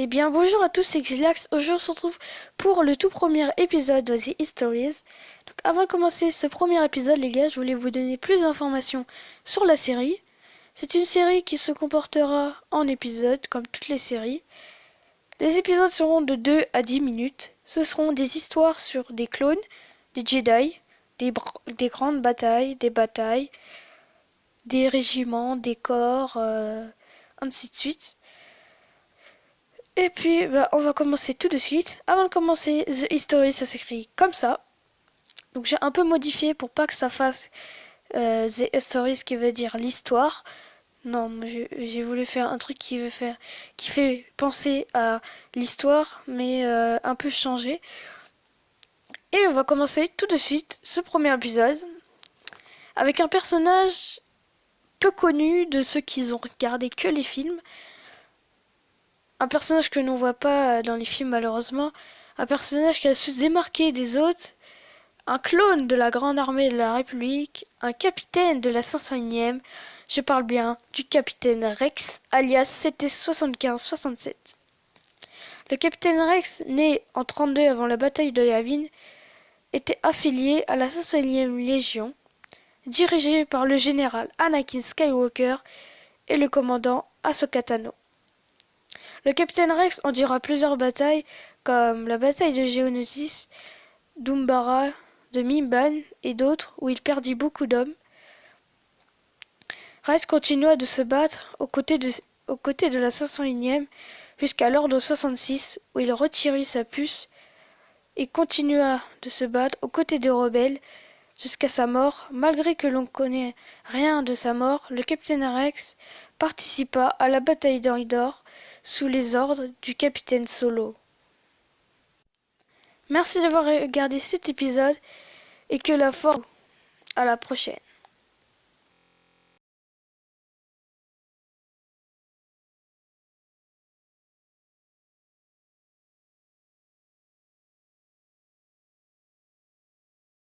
Eh bien, bonjour à tous, c'est Xilax. Aujourd'hui, on se retrouve pour le tout premier épisode de The Histories. Donc, avant de commencer ce premier épisode, les gars, je voulais vous donner plus d'informations sur la série. C'est une série qui se comportera en épisodes, comme toutes les séries. Les épisodes seront de 2 à 10 minutes. Ce seront des histoires sur des clones, des Jedi, des grandes batailles, des régiments, des corps, ainsi de suite. Et puis, on va commencer tout de suite. Avant de commencer, The History, ça s'écrit comme ça. Donc j'ai un peu modifié pour pas que ça fasse The History, ce qui veut dire l'histoire. Non, j'ai voulu faire un truc qui fait penser à l'histoire, mais un peu changé. Et on va commencer tout de suite ce premier épisode avec un personnage peu connu de ceux qui ont regardé que les films. Un personnage que l'on voit pas dans les films malheureusement. Un personnage qui a su se démarquer des autres. Un clone de la Grande Armée de la République. Un capitaine de la 501e. Je parle bien du capitaine Rex, alias CT-75-67. Le capitaine Rex, né en 32 avant la bataille de Yavin, était affilié à la 501e Légion, dirigée par le général Anakin Skywalker et le commandant Ahsoka Tano. Le capitaine Rex endura plusieurs batailles, comme la bataille de Geonosis, d'Umbara, de Mimban et d'autres, où il perdit beaucoup d'hommes. Rex continua de se battre aux côtés de la 501e jusqu'à l'Ordre 66, où il retirut sa puce et continua de se battre aux côtés des rebelles jusqu'à sa mort. Malgré que l'on connaît rien de sa mort, le capitaine Rex participa à la bataille d'Endor sous les ordres du capitaine Solo. Merci d'avoir regardé cet épisode et que la force. À la prochaine.